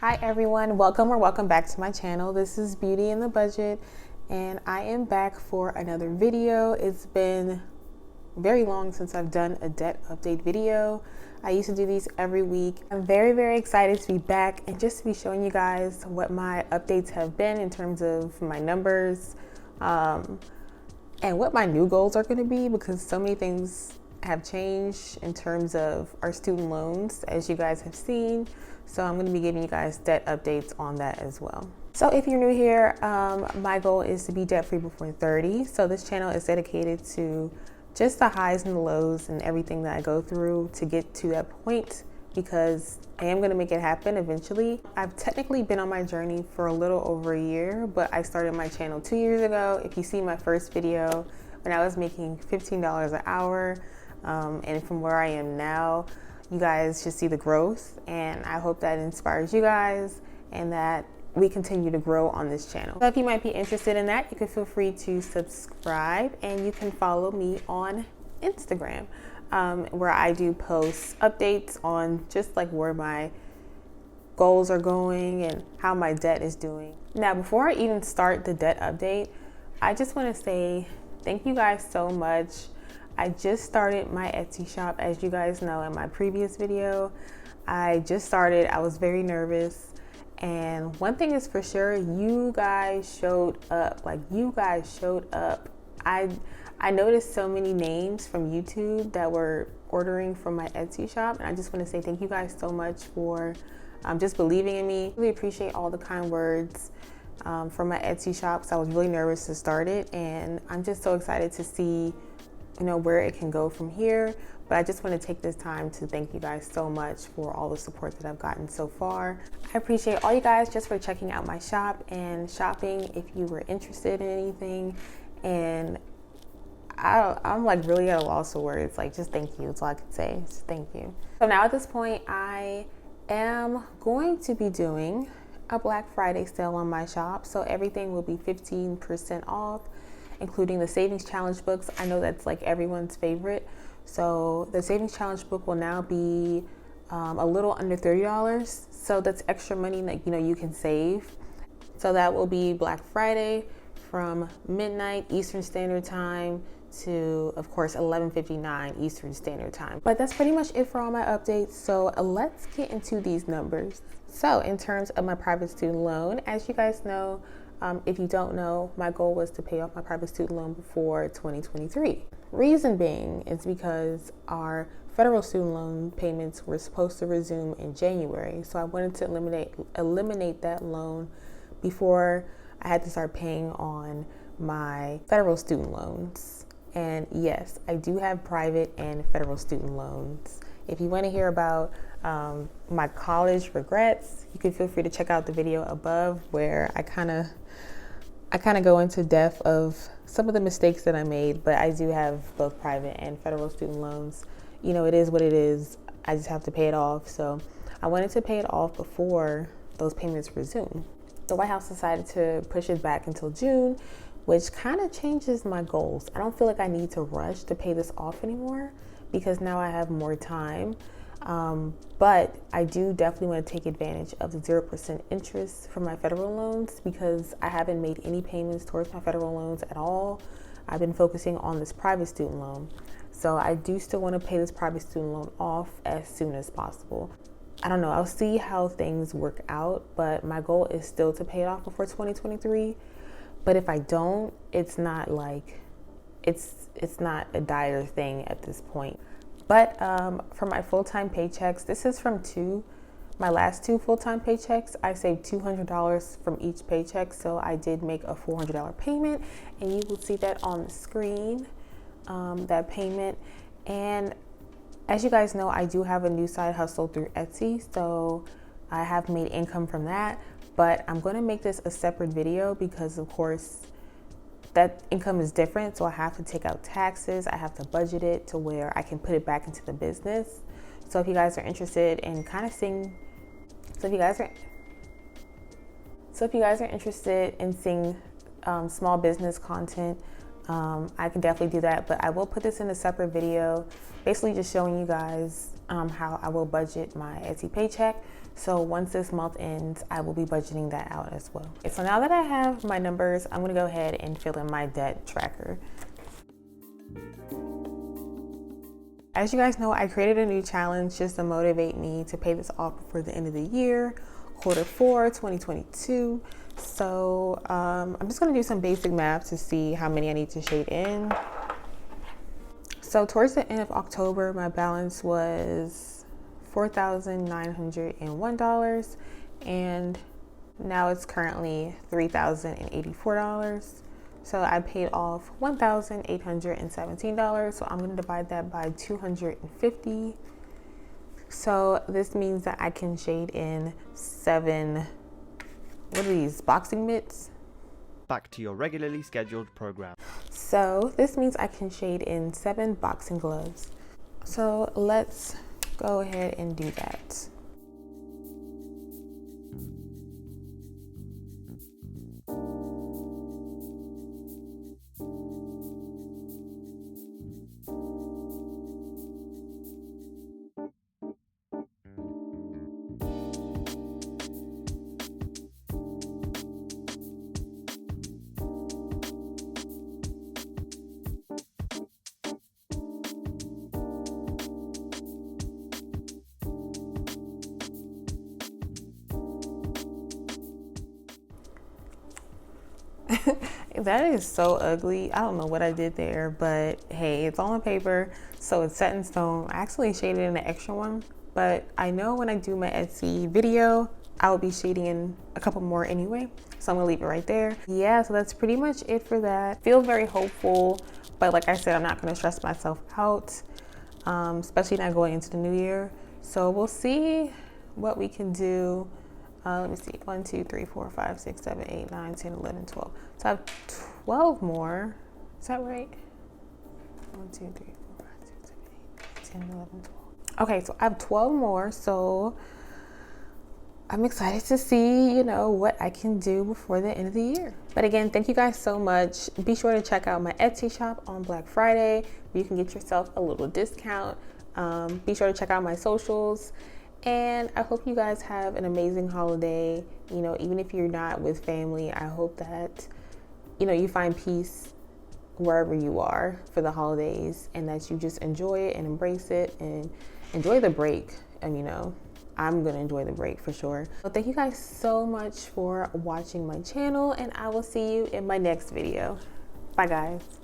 Hi everyone, welcome back to my channel. This is Beauty and the Budget, and I am back for another video. It's been very long since I've done a debt update video. I used to do these every week. I'm very excited to be back and just to be showing you guys what my updates have been in terms of my numbers, and what my new goals are going to be, because so many things have changed in terms of our student loans, as you guys have seen. So I'm going to be giving you guys debt updates on that as well. So if you're new here, my goal is to be debt free before 30. So this channel is dedicated to just the highs and the lows and everything that I go through to get to that point, because I am going to make it happen eventually. I've technically been on my journey for a little over a year, but I started my channel 2 years ago. If you see my first video when I was making $15 an hour, and from where I am now, you guys should see the growth, and I hope that inspires you guys and that we continue to grow on this channel. So if you might be interested in that, you can feel free to subscribe, and you can follow me on Instagram, where I do post updates on just like where my goals are going and how my debt is doing. Now, before I even start the debt update, I just want to say thank you guys so much. I just started my Etsy shop, as you guys know in my previous video. I just started, I was very nervous. And one thing is for sure, you guys showed up. I noticed so many names from YouTube that were ordering from my Etsy shop. And I just want to say thank you guys so much for just believing in me. Really appreciate all the kind words from my Etsy shop. So I was really nervous to start it. And I'm just so excited to see where it can go from here. But I just want to take this time to thank you guys so much for all the support that I've gotten so far. I appreciate all you guys just for checking out my shop and shopping if you were interested in anything. And I'm like really at a loss of words. Like, just thank you. That's all I can say. Just thank you. So now at this point, I am going to be doing a Black Friday sale on my shop. So everything will be 15% off, including the Savings Challenge books. I know that's like everyone's favorite. So the Savings Challenge book will now be a little under $30. So that's extra money that you can save. So that will be Black Friday from midnight Eastern Standard Time to, of course, 11:59 Eastern Standard Time. But that's pretty much it for all my updates. So let's get into these numbers. So in terms of my private student loan, as you guys know, if you don't know, my goal was to pay off my private student loan before 2023. Reason being is because our federal student loan payments were supposed to resume in January. So I wanted to eliminate that loan before I had to start paying on my federal student loans. And yes, I do have private and federal student loans. If you want to hear about my college regrets, you can feel free to check out the video above, where I kind of go into depth of some of the mistakes that I made. But I do have both private and federal student loans. It is what it is. I just have to pay it off. So I wanted to pay it off before those payments resume. The White House decided to push it back until June, which kind of changes my goals. I don't feel like I need to rush to pay this off anymore, because now I have more time. But I do definitely want to take advantage of the 0% interest for my federal loans, because I haven't made any payments towards my federal loans at all. I've been focusing on this private student loan. So I do still want to pay this private student loan off as soon as possible. I don't know, I'll see how things work out, but my goal is still to pay it off before 2023. But if I don't, it's not like, it's not a dire thing at this point. But for my full-time paychecks, this is from my last two full-time paychecks. I saved $200 from each paycheck. So I did make a $400 payment, and you will see that on the screen, that payment. And as you guys know, I do have a new side hustle through Etsy. So I have made income from that, but I'm going to make this a separate video because, of course, that income is different. So I have to take out taxes. I have to budget it to where I can put it back into the business. So if you guys are interested in kind of seeing, if you guys are interested in seeing small business content, I can definitely do that, but I will put this in a separate video, basically just showing you guys how I will budget my Etsy paycheck. So once this month ends, I will be budgeting that out as well. So now that I have my numbers, I'm gonna go ahead and fill in my debt tracker. As you guys know, I created a new challenge just to motivate me to pay this off before the end of the year, Q4 2022. So I'm just gonna do some basic math to see how many I need to shade in. So towards the end of October, my balance was $4,901, and now it's currently $3,084. So I paid off $1,817. So I'm gonna divide that by 250. So this means that I can shade in 7, what are these, boxing mitts? Back to your regularly scheduled program. So this means I can shade in 7 boxing gloves. So let's go ahead and do that. That is so ugly. I don't know what I did there, but hey, it's all on paper, so it's set in stone. I actually shaded in an extra one, but I know when I do my Etsy video, I will be shading in a couple more anyway, so I'm gonna leave it right there. Yeah, so that's pretty much it for that. Feel very hopeful, but like I said, I'm not gonna stress myself out, especially not going into the new year. So we'll see what we can do. Let me see, 1, 2, 3, 4, 5, 6, 7, 8, 9, 10, 11, 12. So I have 12 more. Is that right? 1, 2, 3, 4, 5, 6, 7, 8, 9, 10, 11, 12. Okay, so I have 12 more. So I'm excited to see, you know, what I can do before the end of the year. But again, thank you guys so much. Be sure to check out my Etsy shop on Black Friday, where you can get yourself a little discount. Be sure to check out my socials. And I hope you guys have an amazing holiday. You know, even if you're not with family, I hope that, you know, you find peace wherever you are for the holidays, and that you just enjoy it and embrace it and enjoy the break. And, you know, I'm gonna enjoy the break for sure. So thank you guys so much for watching my channel, and I will see you in my next video. Bye guys.